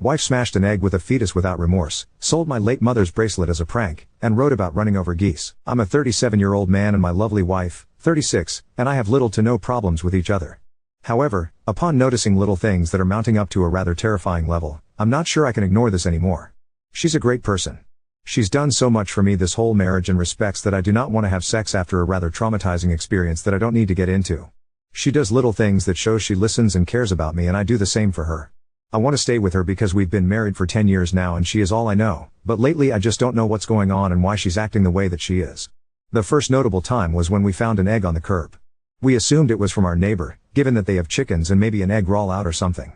Wife smashed an egg with a fetus without remorse, sold my late mother's bracelet as a prank, and wrote about running over geese. I'm a 37-year-old man and my lovely wife, 36, and I have little to no problems with each other. However, upon noticing little things that are mounting up to a rather terrifying level, I'm not sure I can ignore this anymore. She's a great person. She's done so much for me this whole marriage and respects that I do not want to have sex after a rather traumatizing experience that I don't need to get into. She does little things that shows she listens and cares about me, and I do the same for her. I want to stay with her because we've been married for 10 years now and she is all I know, but lately I just don't know what's going on and why she's acting the way that she is. The first notable time was when we found an egg on the curb. We assumed it was from our neighbor, given that they have chickens and maybe an egg roll out or something.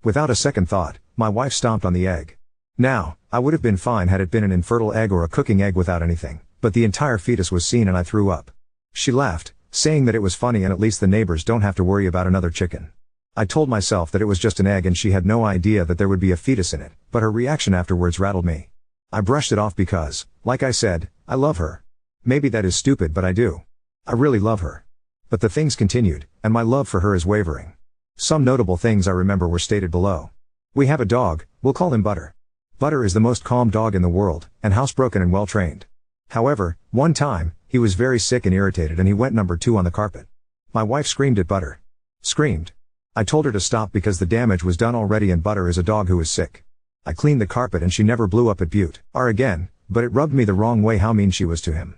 Without a second thought, my wife stomped on the egg. Now, I would have been fine had it been an infertile egg or a cooking egg without anything, but the entire fetus was seen and I threw up. She laughed, saying that it was funny and at least the neighbors don't have to worry about another chicken. I told myself that it was just an egg and she had no idea that there would be a fetus in it, but her reaction afterwards rattled me. I brushed it off because, like I said, I love her. Maybe that is stupid, but I do. I really love her. But the things continued, and my love for her is wavering. Some notable things I remember were stated below. We have a dog, we'll call him Butter. Butter is the most calm dog in the world, and housebroken and well trained. However, one time, he was very sick and irritated and he went number 2 on the carpet. My wife screamed at Butter. Screamed. I told her to stop because the damage was done already and Butter is a dog who is sick. I cleaned the carpet and she never blew up at Butte or again, but it rubbed me the wrong way how mean she was to him.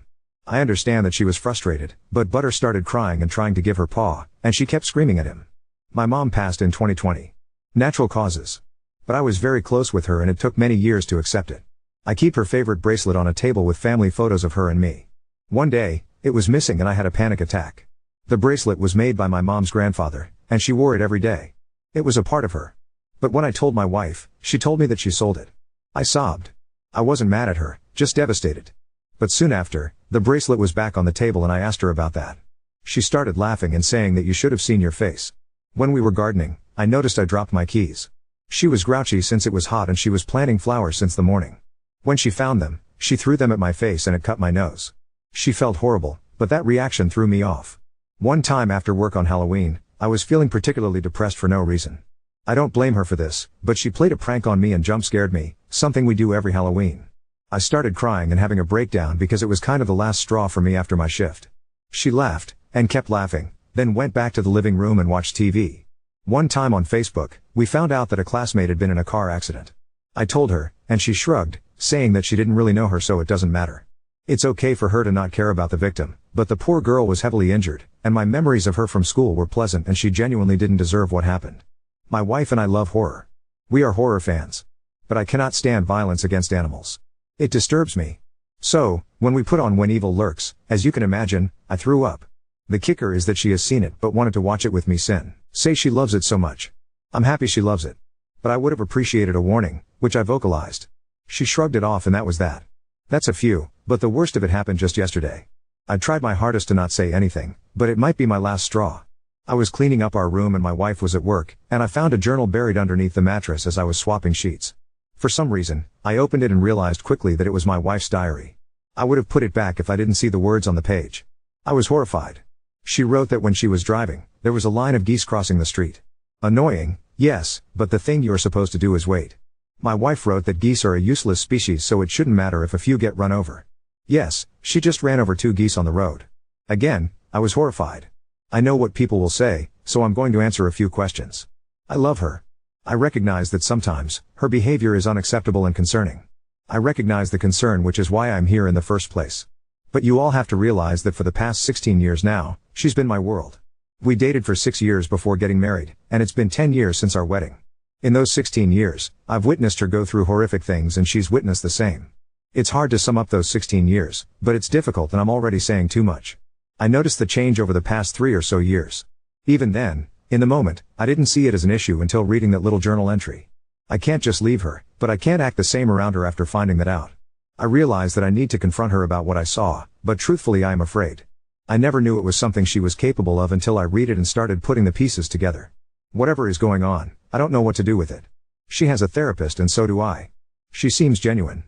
I understand that she was frustrated, but Butter started crying and trying to give her paw, and she kept screaming at him. My mom passed in 2020. Natural causes. But I was very close with her and it took many years to accept it. I keep her favorite bracelet on a table with family photos of her and me. One day, it was missing and I had a panic attack. The bracelet was made by my mom's grandfather, and she wore it every day. It was a part of her. But when I told my wife, she told me that she sold it. I sobbed. I wasn't mad at her, just devastated. But soon after, the bracelet was back on the table and I asked her about that. She started laughing and saying that you should have seen your face. When we were gardening, I noticed I dropped my keys. She was grouchy since it was hot and she was planting flowers since the morning. When she found them, she threw them at my face and it cut my nose. She felt horrible, but that reaction threw me off. One time after work on Halloween, I was feeling particularly depressed for no reason. I don't blame her for this, but she played a prank on me and jump scared me, something we do every Halloween. I started crying and having a breakdown because it was kind of the last straw for me after my shift. She laughed, and kept laughing, then went back to the living room and watched TV. One time on Facebook, we found out that a classmate had been in a car accident. I told her, and she shrugged, saying that she didn't really know her so it doesn't matter. It's okay for her to not care about the victim, but the poor girl was heavily injured, and my memories of her from school were pleasant and she genuinely didn't deserve what happened. My wife and I love horror. We are horror fans. But I cannot stand violence against animals. It disturbs me. So, when we put on When Evil Lurks, as you can imagine, I threw up. The kicker is that she has seen it but wanted to watch it with me say she loves it so much. I'm happy she loves it. But I would have appreciated a warning, which I vocalized. She shrugged it off and that was that. That's a few, but the worst of it happened just yesterday. I tried my hardest to not say anything, but it might be my last straw. I was cleaning up our room and my wife was at work, and I found a journal buried underneath the mattress as I was swapping sheets. For some reason, I opened it and realized quickly that it was my wife's diary. I would have put it back if I didn't see the words on the page. I was horrified. She wrote that when she was driving, there was a line of geese crossing the street. Annoying, yes, but the thing you're supposed to do is wait. My wife wrote that geese are a useless species so it shouldn't matter if a few get run over. Yes, she just ran over 2 geese on the road. Again, I was horrified. I know what people will say, so I'm going to answer a few questions. I love her. I recognize that sometimes, her behavior is unacceptable and concerning. I recognize the concern, which is why I'm here in the first place. But you all have to realize that for the past 16 years now, she's been my world. We dated for 6 years before getting married, and it's been 10 years since our wedding. In those 16 years, I've witnessed her go through horrific things and she's witnessed the same. It's hard to sum up those 16 years, but it's difficult and I'm already saying too much. I noticed the change over the past 3 or so years. Even then, in the moment, I didn't see it as an issue until reading that little journal entry. I can't just leave her, but I can't act the same around her after finding that out. I realize that I need to confront her about what I saw, but truthfully I am afraid. I never knew it was something she was capable of until I read it and started putting the pieces together. Whatever is going on, I don't know what to do with it. She has a therapist and so do I. She seems genuine.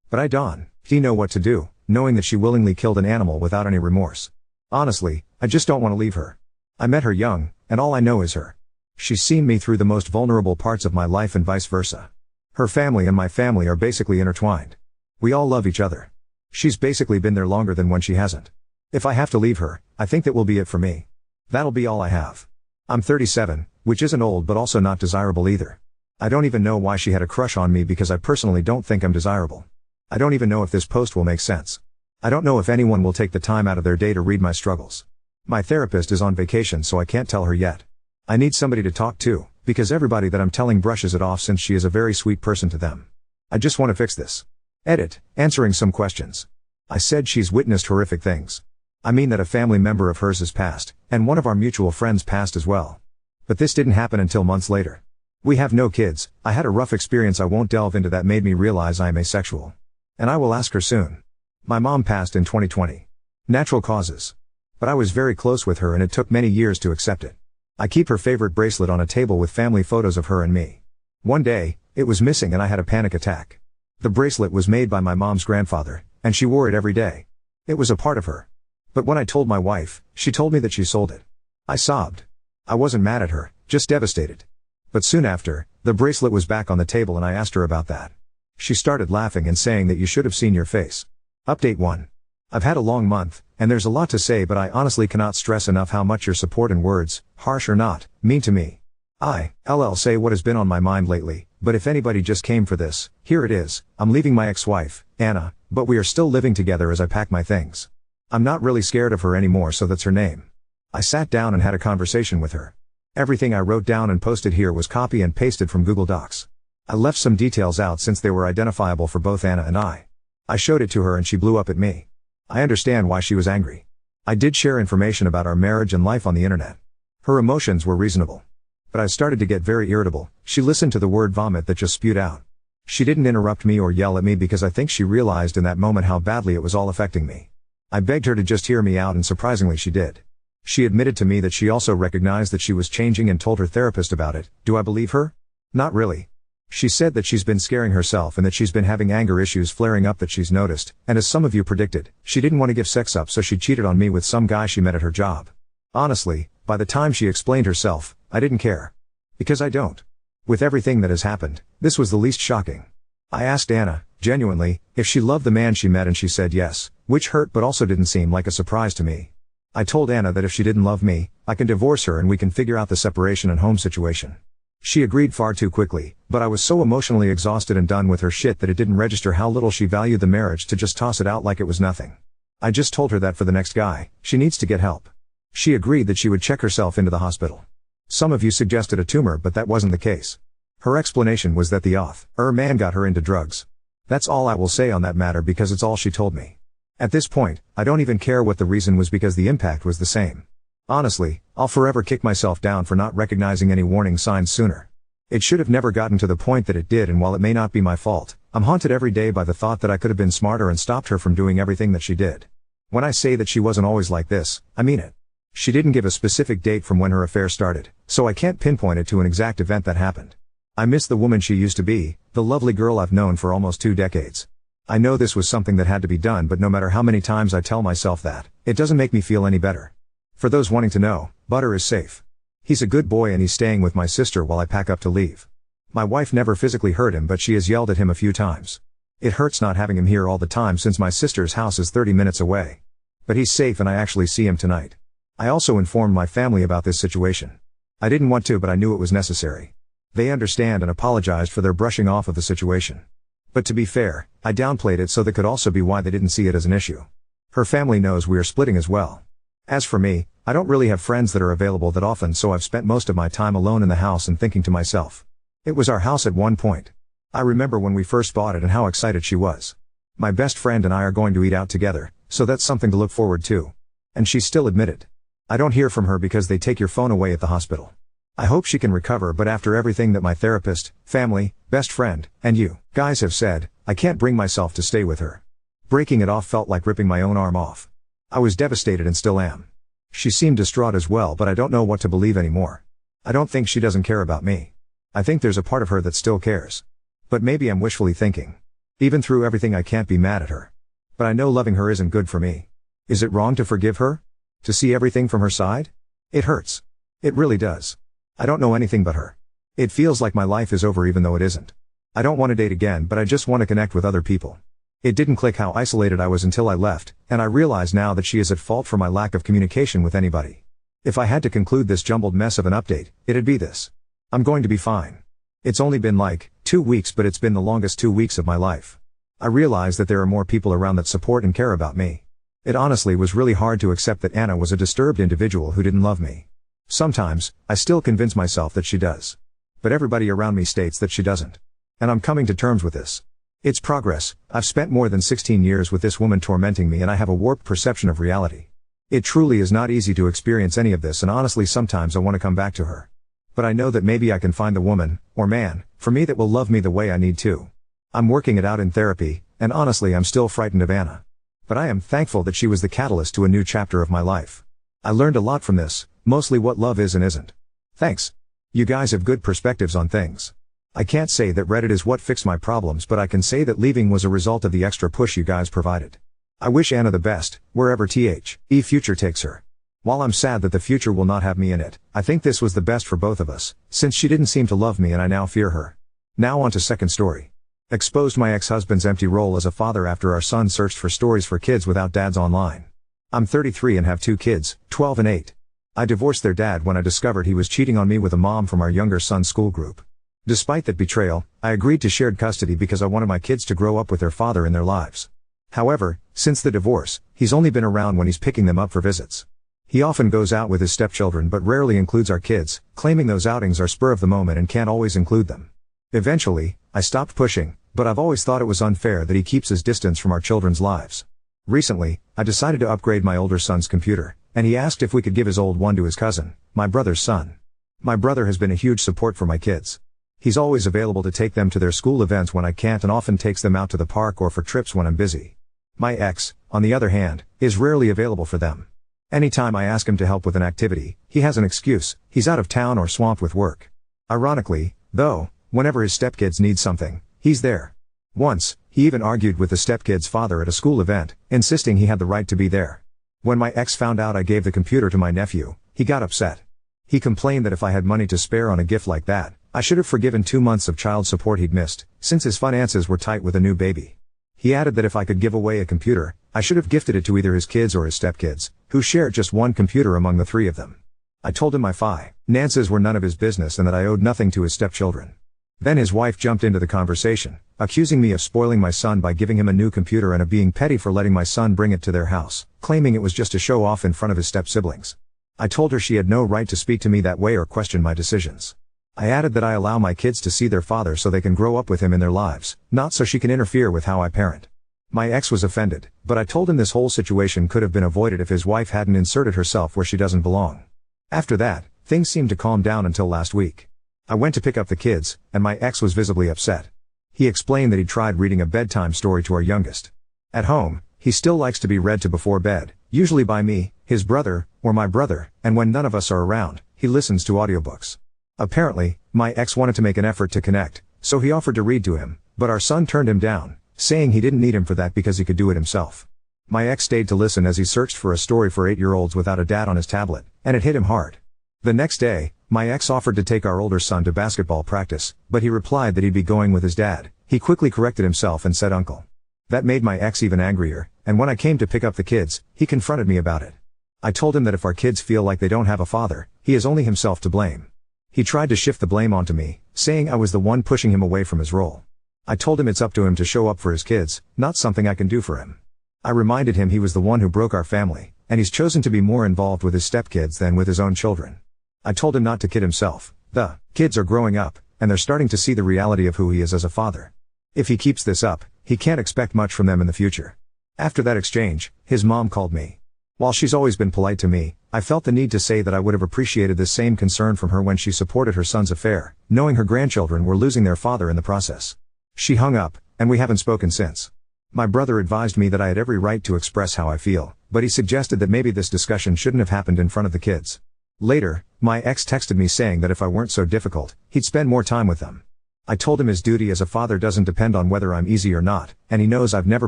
But I don't know what to do, knowing that she willingly killed an animal without any remorse. Honestly, I just don't want to leave her. I met her young, and all I know is her. She's seen me through the most vulnerable parts of my life and vice versa. Her family and my family are basically intertwined. We all love each other. She's basically been there longer than when she hasn't. If I have to leave her, I think that will be it for me. That'll be all I have. I'm 37, which isn't old but also not desirable either. I don't even know why she had a crush on me because I personally don't think I'm desirable. I don't even know if this post will make sense. I don't know if anyone will take the time out of their day to read my struggles. My therapist is on vacation so I can't tell her yet. I need somebody to talk to, because everybody that I'm telling brushes it off since she is a very sweet person to them. I just want to fix this. Edit, answering some questions. I said she's witnessed horrific things. I mean that a family member of hers has passed, and one of our mutual friends passed as well. But this didn't happen until months later. We have no kids. I had a rough experience I won't delve into that made me realize I am asexual. And I will ask her soon. My mom passed in 2020. Natural causes. But I was very close with her and it took many years to accept it. I keep her favorite bracelet on a table with family photos of her and me. One day, it was missing and I had a panic attack. The bracelet was made by my mom's grandfather, and she wore it every day. It was a part of her. But when I told my wife, she told me that she sold it. I sobbed. I wasn't mad at her, just devastated. But soon after, the bracelet was back on the table and I asked her about that. She started laughing and saying that you should have seen your face. Update 1. I've had a long month, and there's a lot to say but I honestly cannot stress enough how much your support and words, harsh or not, mean to me. I'll say what has been on my mind lately, but if anybody just came for this, here it is. I'm leaving my ex-wife, Anna, but we are still living together as I pack my things. I'm not really scared of her anymore, so that's her name. I sat down and had a conversation with her. Everything I wrote down and posted here was copy and pasted from Google Docs. I left some details out since they were identifiable for both Anna and I. I showed it to her and she blew up at me. I understand why she was angry. I did share information about our marriage and life on the internet. Her emotions were reasonable. But I started to get very irritable. She listened to the word vomit that just spewed out. She didn't interrupt me or yell at me because I think she realized in that moment how badly it was all affecting me. I begged her to just hear me out and surprisingly she did. She admitted to me that she also recognized that she was changing and told her therapist about it. Do I believe her? Not really. She said that she's been scaring herself and that she's been having anger issues flaring up that she's noticed, and as some of you predicted, she didn't want to give sex up so she cheated on me with some guy she met at her job. Honestly, by the time she explained herself, I didn't care. Because I don't. With everything that has happened, this was the least shocking. I asked Anna, genuinely, if she loved the man she met and she said yes, which hurt but also didn't seem like a surprise to me. I told Anna that if she didn't love me, I can divorce her and we can figure out the separation and home situation. She agreed far too quickly, but I was so emotionally exhausted and done with her shit that it didn't register how little she valued the marriage to just toss it out like it was nothing. I just told her that for the next guy, she needs to get help. She agreed that she would check herself into the hospital. Some of you suggested a tumor but that wasn't the case. Her explanation was that the man got her into drugs. That's all I will say on that matter because it's all she told me. At this point, I don't even care what the reason was because the impact was the same. Honestly, I'll forever kick myself down for not recognizing any warning signs sooner. It should have never gotten to the point that it did, and while it may not be my fault, I'm haunted every day by the thought that I could have been smarter and stopped her from doing everything that she did. When I say that she wasn't always like this, I mean it. She didn't give a specific date from when her affair started, so I can't pinpoint it to an exact event that happened. I miss the woman she used to be, the lovely girl I've known for almost 2 decades. I know this was something that had to be done, but no matter how many times I tell myself that, it doesn't make me feel any better. For those wanting to know, Butter is safe. He's a good boy and he's staying with my sister while I pack up to leave. My wife never physically hurt him but she has yelled at him a few times. It hurts not having him here all the time since my sister's house is 30 minutes away. But he's safe and I actually see him tonight. I also informed my family about this situation. I didn't want to but I knew it was necessary. They understand and apologized for their brushing off of the situation. But to be fair, I downplayed it so that could also be why they didn't see it as an issue. Her family knows we are splitting as well. As for me, I don't really have friends that are available that often, so I've spent most of my time alone in the house and thinking to myself. It was our house at one point. I remember when we first bought it and how excited she was. My best friend and I are going to eat out together, so that's something to look forward to. And she's still admitted. I don't hear from her because they take your phone away at the hospital. I hope she can recover, but after everything that my therapist, family, best friend, and you guys have said, I can't bring myself to stay with her. Breaking it off felt like ripping my own arm off. I was devastated and still am. She seemed distraught as well, but I don't know what to believe anymore. I don't think she doesn't care about me. I think there's a part of her that still cares. But maybe I'm wishfully thinking. Even through everything I can't be mad at her. But I know loving her isn't good for me. Is it wrong to forgive her? To see everything from her side? It hurts. It really does. I don't know anything but her. It feels like my life is over even though it isn't. I don't want to date again, but I just want to connect with other people. It didn't click how isolated I was until I left, and I realize now that she is at fault for my lack of communication with anybody. If I had to conclude this jumbled mess of an update, it'd be this. I'm going to be fine. It's only been like 2 weeks, but it's been the longest 2 weeks of my life. I realize that there are more people around that support and care about me. It honestly was really hard to accept that Anna was a disturbed individual who didn't love me. Sometimes, I still convince myself that she does. But everybody around me states that she doesn't. And I'm coming to terms with this. It's progress. I've spent more than 16 years with this woman tormenting me, and I have a warped perception of reality. It truly is not easy to experience any of this, and honestly sometimes I want to come back to her. But I know that maybe I can find the woman, or man, for me that will love me the way I need to. I'm working it out in therapy, and honestly I'm still frightened of Anna. But I am thankful that she was the catalyst to a new chapter of my life. I learned a lot from this, mostly what love is and isn't. Thanks. You guys have good perspectives on things. I can't say that Reddit is what fixed my problems, but I can say that leaving was a result of the extra push you guys provided. I wish Anna the best, wherever future takes her. While I'm sad that the future will not have me in it, I think this was the best for both of us, since she didn't seem to love me and I now fear her. Now on to second story. Exposed my ex-husband's empty role as a father after our son searched for stories for kids without dads online. I'm 33 and have 2 kids, 12 and 8. I divorced their dad when I discovered he was cheating on me with a mom from our younger son's school group. Despite that betrayal, I agreed to shared custody because I wanted my kids to grow up with their father in their lives. However, since the divorce, he's only been around when he's picking them up for visits. He often goes out with his stepchildren but rarely includes our kids, claiming those outings are spur of the moment and can't always include them. Eventually, I stopped pushing, but I've always thought it was unfair that he keeps his distance from our children's lives. Recently, I decided to upgrade my older son's computer, and he asked if we could give his old one to his cousin, my brother's son. My brother has been a huge support for my kids. He's always available to take them to their school events when I can't and often takes them out to the park or for trips when I'm busy. My ex, on the other hand, is rarely available for them. Anytime I ask him to help with an activity, he has an excuse: he's out of town or swamped with work. Ironically, though, whenever his stepkids need something, he's there. Once, he even argued with the stepkid's father at a school event, insisting he had the right to be there. When my ex found out I gave the computer to my nephew, he got upset. He complained that if I had money to spare on a gift like that, I should have forgiven 2 months of child support he'd missed, since his finances were tight with a new baby. He added that if I could give away a computer, I should have gifted it to either his kids or his stepkids, who shared just one computer among the 3 of them. I told him my finances were none of his business and that I owed nothing to his stepchildren. Then his wife jumped into the conversation, accusing me of spoiling my son by giving him a new computer and of being petty for letting my son bring it to their house, claiming it was just to show off in front of his step-siblings. I told her she had no right to speak to me that way or question my decisions. I added that I allow my kids to see their father so they can grow up with him in their lives, not so she can interfere with how I parent. My ex was offended, but I told him this whole situation could have been avoided if his wife hadn't inserted herself where she doesn't belong. After that, things seemed to calm down until last week. I went to pick up the kids, and my ex was visibly upset. He explained that he'd tried reading a bedtime story to our youngest. At home, he still likes to be read to before bed, usually by me, his brother, or my brother, and when none of us are around, he listens to audiobooks. Apparently, my ex wanted to make an effort to connect, so he offered to read to him, but our son turned him down, saying he didn't need him for that because he could do it himself. My ex stayed to listen as he searched for a story for 8-year-olds without a dad on his tablet, and it hit him hard. The next day, my ex offered to take our older son to basketball practice, but he replied that he'd be going with his dad. He quickly corrected himself and said uncle. That made my ex even angrier, and when I came to pick up the kids, he confronted me about it. I told him that if our kids feel like they don't have a father, he is only himself to blame. He tried to shift the blame onto me, saying I was the one pushing him away from his role. I told him it's up to him to show up for his kids, not something I can do for him. I reminded him he was the one who broke our family, and he's chosen to be more involved with his stepkids than with his own children. I told him not to kid himself. The kids are growing up, and they're starting to see the reality of who he is as a father. If he keeps this up, he can't expect much from them in the future. After that exchange, his mom called me. While she's always been polite to me, I felt the need to say that I would have appreciated the same concern from her when she supported her son's affair, knowing her grandchildren were losing their father in the process. She hung up, and we haven't spoken since. My brother advised me that I had every right to express how I feel, but he suggested that maybe this discussion shouldn't have happened in front of the kids. Later, my ex texted me saying that if I weren't so difficult, he'd spend more time with them. I told him his duty as a father doesn't depend on whether I'm easy or not, and he knows I've never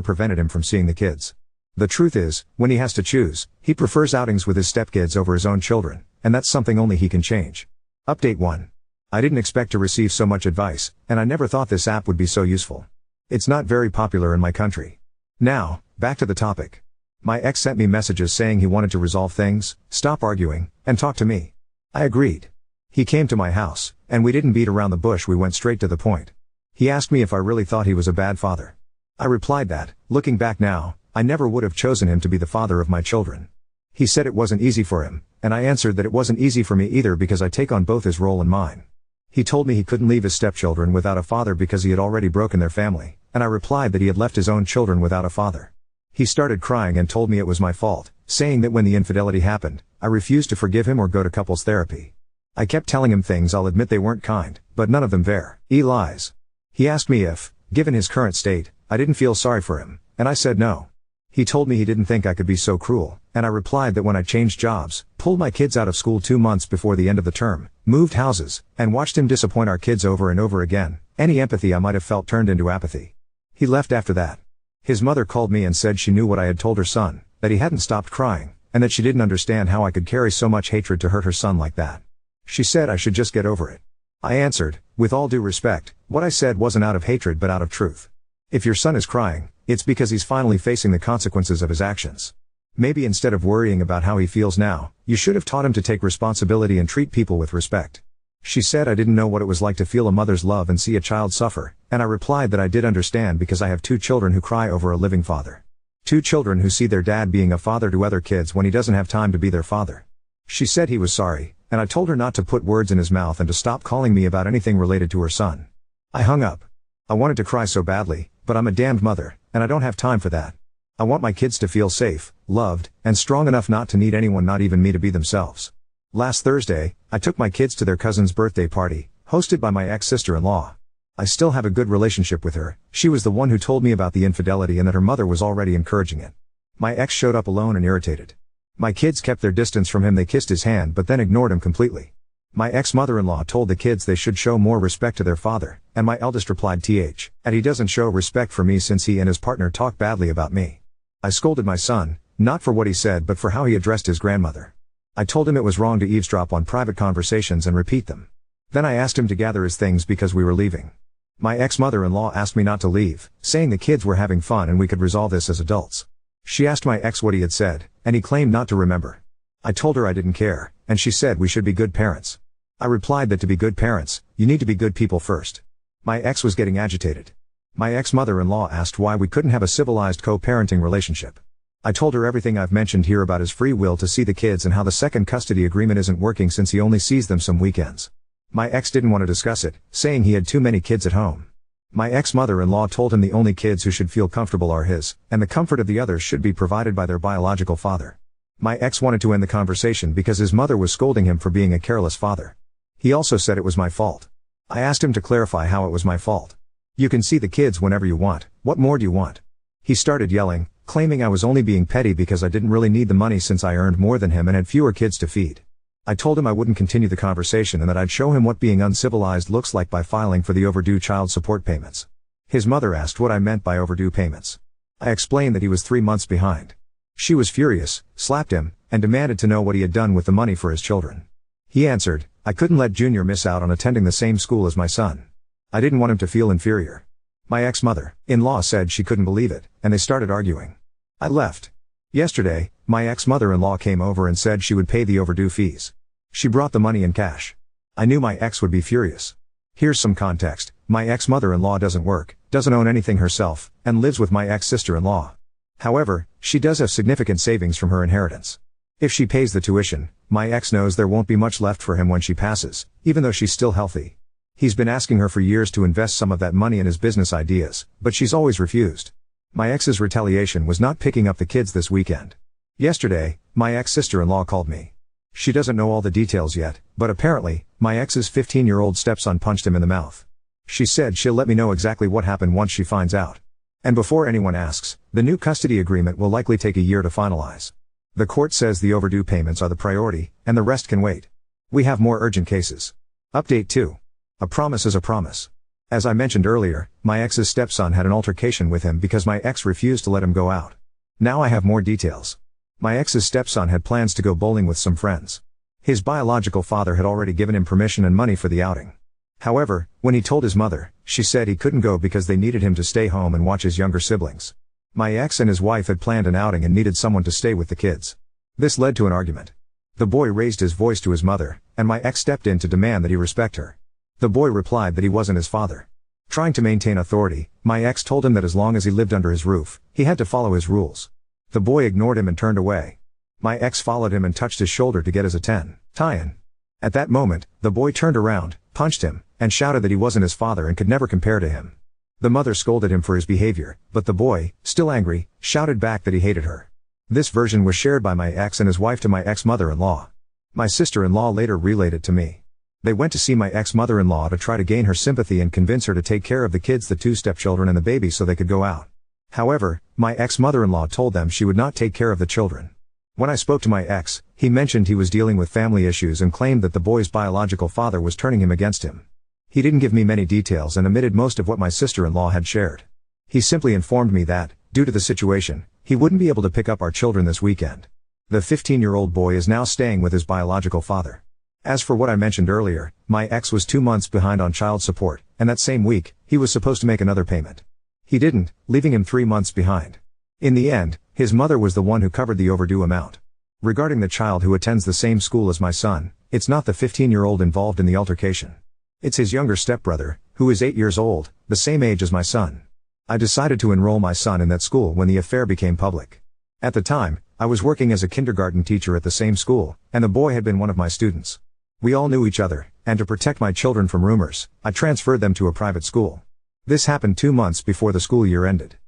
prevented him from seeing the kids. The truth is, when he has to choose, he prefers outings with his stepkids over his own children, and that's something only he can change. Update 1. I didn't expect to receive so much advice, and I never thought this app would be so useful. It's not very popular in my country. Now, back to the topic. My ex sent me messages saying he wanted to resolve things, stop arguing, and talk to me. I agreed. He came to my house, and we didn't beat around the bush, we went straight to the point. He asked me if I really thought he was a bad father. I replied that, looking back now, I never would have chosen him to be the father of my children. He said it wasn't easy for him, and I answered that it wasn't easy for me either because I take on both his role and mine. He told me he couldn't leave his stepchildren without a father because he had already broken their family, and I replied that he had left his own children without a father. He started crying and told me it was my fault, saying that when the infidelity happened, I refused to forgive him or go to couples therapy. I kept telling him things I'll admit they weren't kind, but none of them lies. He asked me if, given his current state, I didn't feel sorry for him, and I said no. He told me he didn't think I could be so cruel, and I replied that when I changed jobs, pulled my kids out of school 2 months before the end of the term, moved houses, and watched him disappoint our kids over and over again, any empathy I might have felt turned into apathy. He left after that. His mother called me and said she knew what I had told her son, that he hadn't stopped crying, and that she didn't understand how I could carry so much hatred to hurt her son like that. She said I should just get over it. I answered, with all due respect, what I said wasn't out of hatred but out of truth. If your son is crying, it's because he's finally facing the consequences of his actions. Maybe instead of worrying about how he feels now, you should have taught him to take responsibility and treat people with respect. She said I didn't know what it was like to feel a mother's love and see a child suffer, and I replied that I did understand because I have 2 children who cry over a living father. 2 children who see their dad being a father to other kids when he doesn't have time to be their father. She said he was sorry, and I told her not to put words in his mouth and to stop calling me about anything related to her son. I hung up. I wanted to cry so badly, but I'm a damned mother, and I don't have time for that. I want my kids to feel safe, loved, and strong enough not to need anyone, not even me, to be themselves. Last Thursday, I took my kids to their cousin's birthday party, hosted by my ex-sister-in-law. I still have a good relationship with her. She was the one who told me about the infidelity and that her mother was already encouraging it. My ex showed up alone and irritated. My kids kept their distance from him. They kissed his hand but then ignored him completely. My ex-mother-in-law told the kids they should show more respect to their father, and my eldest replied and he doesn't show respect for me since he and his partner talk badly about me. I scolded my son, not for what he said but for how he addressed his grandmother. I told him it was wrong to eavesdrop on private conversations and repeat them. Then I asked him to gather his things because we were leaving. My ex-mother-in-law asked me not to leave, saying the kids were having fun and we could resolve this as adults. She asked my ex what he had said, and he claimed not to remember. I told her I didn't care, and she said we should be good parents. I replied that to be good parents, you need to be good people first. My ex was getting agitated. My ex-mother-in-law asked why we couldn't have a civilized co-parenting relationship. I told her everything I've mentioned here about his free will to see the kids and how the second custody agreement isn't working since he only sees them some weekends. My ex didn't want to discuss it, saying he had too many kids at home. My ex-mother-in-law told him the only kids who should feel comfortable are his, and the comfort of the others should be provided by their biological father. My ex wanted to end the conversation because his mother was scolding him for being a careless father. He also said it was my fault. I asked him to clarify how it was my fault. You can see the kids whenever you want, what more do you want? He started yelling, claiming I was only being petty because I didn't really need the money since I earned more than him and had fewer kids to feed. I told him I wouldn't continue the conversation and that I'd show him what being uncivilized looks like by filing for the overdue child support payments. His mother asked what I meant by overdue payments. I explained that he was 3 months behind. She was furious, slapped him, and demanded to know what he had done with the money for his children. He answered, I couldn't let Junior miss out on attending the same school as my son. I didn't want him to feel inferior. My ex-mother-in-law said she couldn't believe it, and they started arguing. I left. Yesterday, my ex-mother-in-law came over and said she would pay the overdue fees. She brought the money in cash. I knew my ex would be furious. Here's some context. My ex-mother-in-law doesn't work, doesn't own anything herself, and lives with my ex-sister-in-law. However, she does have significant savings from her inheritance. If she pays the tuition, my ex knows there won't be much left for him when she passes, even though she's still healthy. He's been asking her for years to invest some of that money in his business ideas, but she's always refused. My ex's retaliation was not picking up the kids this weekend. Yesterday, my ex-sister-in-law called me. She doesn't know all the details yet, but apparently, my ex's 15-year-old stepson punched him in the mouth. She said she'll let me know exactly what happened once she finds out. And before anyone asks, the new custody agreement will likely take a year to finalize. The court says the overdue payments are the priority, and the rest can wait. We have more urgent cases. Update 2. A promise is a promise. As I mentioned earlier, my ex's stepson had an altercation with him because my ex refused to let him go out. Now I have more details. My ex's stepson had plans to go bowling with some friends. His biological father had already given him permission and money for the outing. However, when he told his mother, she said he couldn't go because they needed him to stay home and watch his younger siblings. My ex and his wife had planned an outing and needed someone to stay with the kids. This led to an argument. The boy raised his voice to his mother, and my ex stepped in to demand that he respect her. The boy replied that he wasn't his father. Trying to maintain authority, my ex told him that as long as he lived under his roof, he had to follow his rules. The boy ignored him and turned away. My ex followed him and touched his shoulder to get his tie-in. At that moment, the boy turned around, punched him, and shouted that he wasn't his father and could never compare to him. The mother scolded him for his behavior, but the boy, still angry, shouted back that he hated her. This version was shared by my ex and his wife to my ex-mother-in-law. My sister-in-law later relayed it to me. They went to see my ex-mother-in-law to try to gain her sympathy and convince her to take care of the kids, the two stepchildren and the baby, so they could go out. However, my ex-mother-in-law told them she would not take care of the children. When I spoke to my ex, he mentioned he was dealing with family issues and claimed that the boy's biological father was turning him against him. He didn't give me many details and omitted most of what my sister-in-law had shared. He simply informed me that, due to the situation, he wouldn't be able to pick up our children this weekend. The 15-year-old boy is now staying with his biological father. As for what I mentioned earlier, my ex was 2 months behind on child support, and that same week, he was supposed to make another payment. He didn't, leaving him 3 months behind. In the end, his mother was the one who covered the overdue amount. Regarding the child who attends the same school as my son, it's not the 15-year-old involved in the altercation. It's his younger stepbrother, who is 8 years old, the same age as my son. I decided to enroll my son in that school when the affair became public. At the time, I was working as a kindergarten teacher at the same school, and the boy had been one of my students. We all knew each other, and to protect my children from rumors, I transferred them to a private school. This happened 2 months before the school year ended.